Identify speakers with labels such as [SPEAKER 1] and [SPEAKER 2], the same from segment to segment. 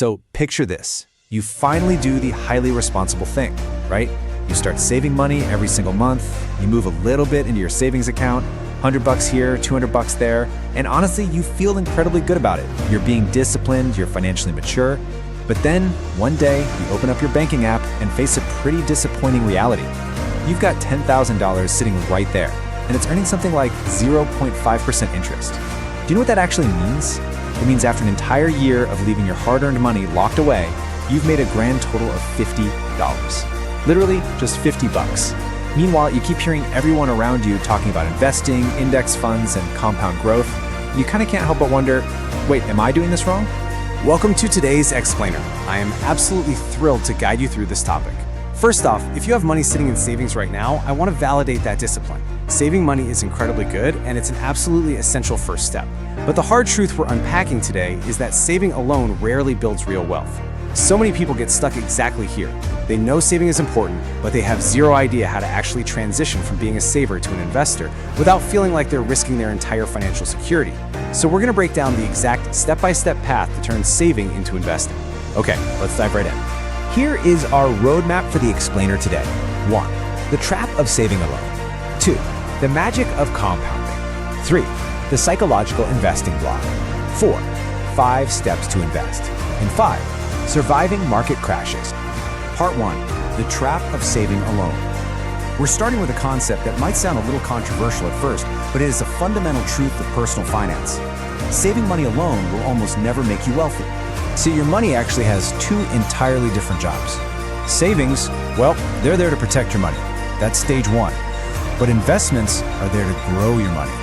[SPEAKER 1] So picture this. You finally do the highly responsible thing, right? You start saving money every single month. You move a little bit into your savings account, $100 here, $200 there, and honestly, you feel incredibly good about it. You're being disciplined, you're financially mature. But then, one day, you open up your banking app and face a pretty disappointing reality. You've got $10,000 sitting right there, and it's earning something like 0.5% interest. Do you know what that actually means? It means after an entire year of leaving your hard-earned money locked away, you've made a grand total of $50. Literally, just $50. Meanwhile, you keep hearing everyone around you talking about investing, index funds, and compound growth. You kind of can't help but wonder, wait, am I doing this wrong?
[SPEAKER 2] Welcome to today's Explainer. I am absolutely thrilled to guide you through this topic. First off, if you have money sitting in savings right now, I want to validate that discipline. Saving money is incredibly good, and it's an absolutely essential first step. But the hard truth we're unpacking today is that saving alone rarely builds real wealth. So many people get stuck exactly here. They know saving is important, but they have zero idea how to actually transition from being a saver to an investor without feeling like they're risking their entire financial security. So we're going to break down the exact step-by-step path to turn saving into investing. Okay, let's dive right in.
[SPEAKER 1] Here is our roadmap for the explainer today. 1. The trap of saving alone. 2. The magic of compounding. 3. The psychological investing block. 4. 5 steps to invest. And 5. Surviving market crashes. Part 1. The trap of saving alone. We're starting with a concept that might sound a little controversial at first, but it is a fundamental truth of personal finance. Saving money alone will almost never make you wealthy. See, your money actually has 2 entirely different jobs. Savings, well, they're there to protect your money. That's stage 1. But investments are there to grow your money.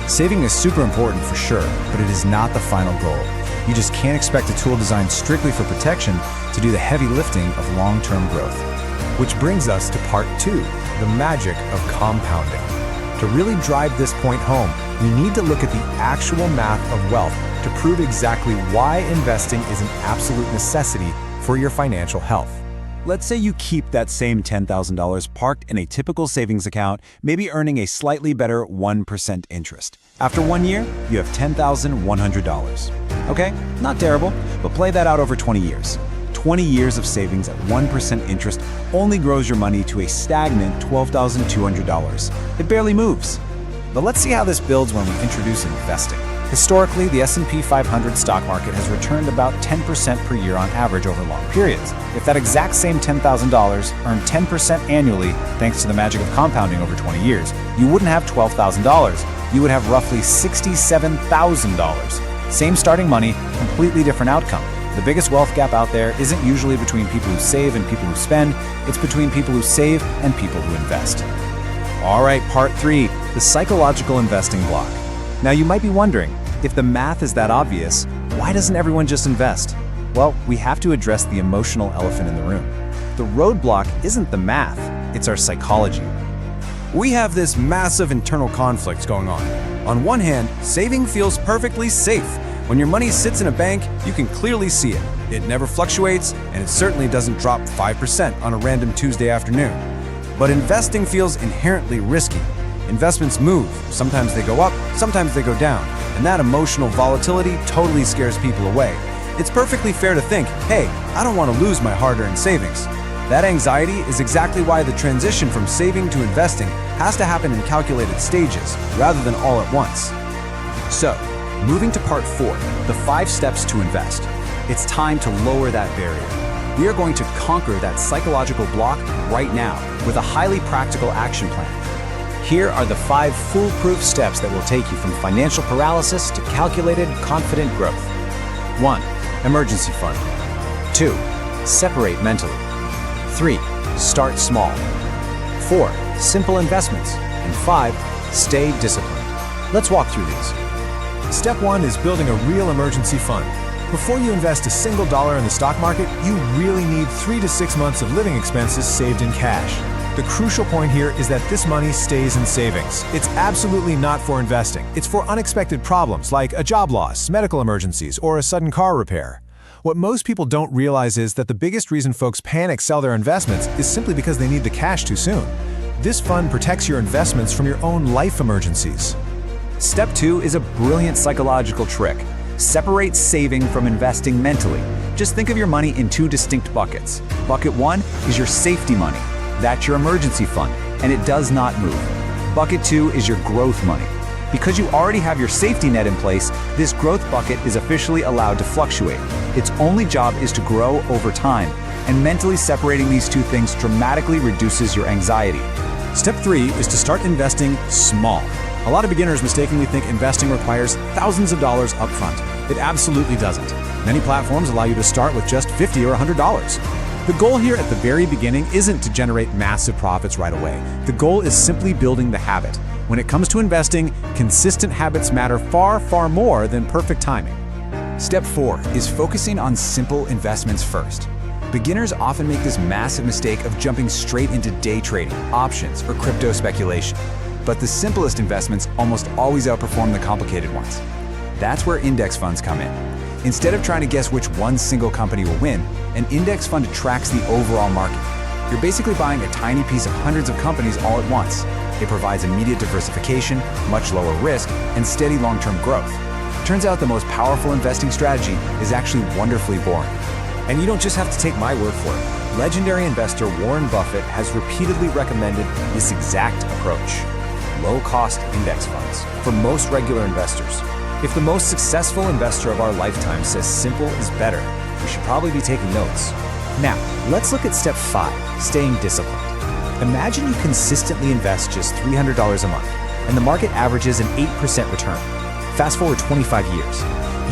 [SPEAKER 1] Saving is super important for sure, but it is not the final goal. You just can't expect a tool designed strictly for protection to do the heavy lifting of long-term growth. Which brings us to part 2, the magic of compounding. To really drive this point home, you need to look at the actual math of wealth to prove exactly why investing is an absolute necessity for your financial health. Let's say you keep that same $10,000 parked in a typical savings account, maybe earning a slightly better 1% interest. After 1 year, you have $10,100. Okay, not terrible, but play that out over 20 years. 20 years of savings at 1% interest only grows your money to a stagnant $12,200. It barely moves. But let's see how this builds when we introduce investing. Historically, the S&P 500 stock market has returned about 10% per year on average over long periods. If that exact same $10,000 earned 10% annually thanks to the magic of compounding over 20 years, you wouldn't have $12,000. You would have roughly $67,000. Same starting money, completely different outcome. The biggest wealth gap out there isn't usually between people who save and people who spend, it's between people who save and people who invest. All right, part 3, the psychological investing block. Now you might be wondering, if the math is that obvious, why doesn't everyone just invest? Well, we have to address the emotional elephant in the room. The roadblock isn't the math, it's our psychology. We have this massive internal conflict going on. On one hand, saving feels perfectly safe. When your money sits in a bank, you can clearly see it. It never fluctuates, and it certainly doesn't drop 5% on a random Tuesday afternoon. But investing feels inherently risky. Investments move. Sometimes they go up, sometimes they go down. And that emotional volatility totally scares people away. It's perfectly fair to think, hey, I don't want to lose my hard-earned savings. That anxiety is exactly why the transition from saving to investing has to happen in calculated stages, rather than all at once. So, moving to part 4, the 5 steps to invest. It's time to lower that barrier. We are going to conquer that psychological block right now with a highly practical action plan. Here are the 5 foolproof steps that will take you from financial paralysis to calculated, confident growth. 1. Emergency fund. 2. Separate mentally. 3. Start small. 4. Simple investments. And 5. Stay disciplined. Let's walk through these. Step 1 is building a real emergency fund. Before you invest a single dollar in the stock market, you really need 3 to 6 months of living expenses saved in cash. The crucial point here is that this money stays in savings. It's absolutely not for investing. It's for unexpected problems like a job loss, medical emergencies, or a sudden car repair. What most people don't realize is that the biggest reason folks panic sell their investments is simply because they need the cash too soon. This fund protects your investments from your own life emergencies. Step 2 is a brilliant psychological trick.
[SPEAKER 3] Separate saving from investing mentally. Just think of your money in two distinct buckets. Bucket 1 is your safety money. That's your emergency fund, and it does not move. Bucket 2 is your growth money. Because you already have your safety net in place, this growth bucket is officially allowed to fluctuate. Its only job is to grow over time, and mentally separating these two things dramatically reduces your anxiety.
[SPEAKER 2] Step 3 is to start investing small. A lot of beginners mistakenly think investing requires thousands of dollars upfront. It absolutely doesn't. Many platforms allow you to start with just $50 or $100. The goal here at the very beginning isn't to generate massive profits right away. The goal is simply building the habit. When it comes to investing, consistent habits matter far, far more than perfect timing.
[SPEAKER 3] Step 4 is focusing on simple investments first. Beginners often make this massive mistake of jumping straight into day trading, options, or crypto speculation. But the simplest investments almost always outperform the complicated ones. That's where index funds come in. Instead of trying to guess which one single company will win, an index fund tracks the overall market. You're basically buying a tiny piece of hundreds of companies all at once. It provides immediate diversification, much lower risk, and steady long-term growth. Turns out the most powerful investing strategy is actually wonderfully boring.
[SPEAKER 1] And you don't just have to take my word for it. Legendary investor Warren Buffett has repeatedly recommended this exact approach: low-cost index funds for most regular investors. If the most successful investor of our lifetime says simple is better, we should probably be taking notes. Now, let's look at step 5, staying disciplined. Imagine you consistently invest just $300 a month, and the market averages an 8% return. Fast forward 25 years.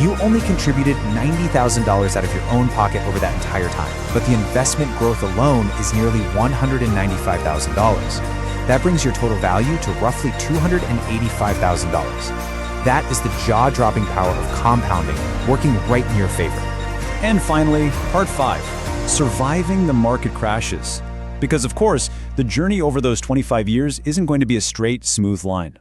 [SPEAKER 1] You only contributed $90,000 out of your own pocket over that entire time, but the investment growth alone is nearly $195,000. That brings your total value to roughly $285,000. That is the jaw-dropping power of compounding working right in your favor.
[SPEAKER 4] And finally, part 5, surviving the market crashes. Because of course, the journey over those 25 years isn't going to be a straight, smooth line.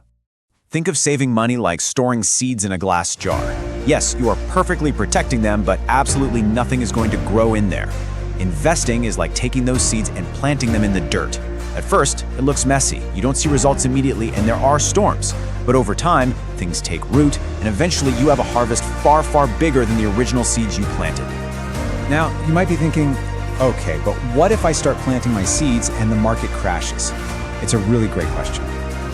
[SPEAKER 1] Think of saving money like storing seeds in a glass jar. Yes, you are perfectly protecting them, but absolutely nothing is going to grow in there. Investing is like taking those seeds and planting them in the dirt. At first, it looks messy. You don't see results immediately, and there are storms. But over time, things take root, and eventually you have a harvest far, far bigger than the original seeds you planted.
[SPEAKER 2] Now, you might be thinking, okay, but what if I start planting my seeds and the market crashes? It's a really great question.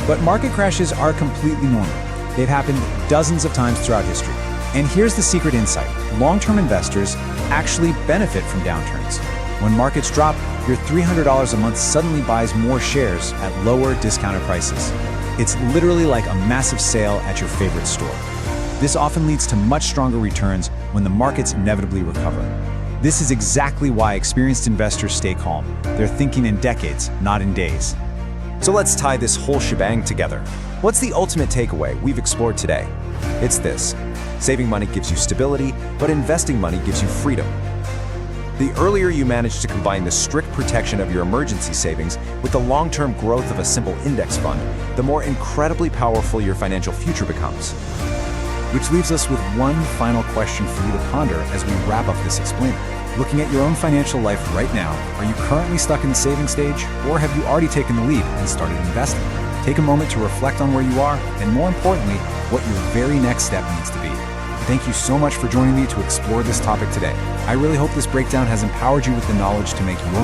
[SPEAKER 2] But market crashes are completely normal. They've happened dozens of times throughout history. And here's the secret insight. Long-term investors actually benefit from downturns. When markets drop, your $300 a month suddenly buys more shares at lower discounted prices. It's literally like a massive sale at your favorite store. This often leads to much stronger returns when the markets inevitably recover. This is exactly why experienced investors stay calm. They're thinking in decades, not in days.
[SPEAKER 1] So let's tie this whole shebang together. What's the ultimate takeaway we've explored today? It's this: saving money gives you stability, but investing money gives you freedom. The earlier you manage to combine the strict protection of your emergency savings with the long-term growth of a simple index fund, the more incredibly powerful your financial future becomes.
[SPEAKER 2] Which leaves us with one final question for you to ponder as we wrap up this explainer. Looking at your own financial life right now, are you currently stuck in the saving stage, or have you already taken the leap and started investing? Take a moment to reflect on where you are, and more importantly, what your very next step needs to be. Thank you so much for joining me to explore this topic today. I really hope this breakdown has empowered you with the knowledge to make your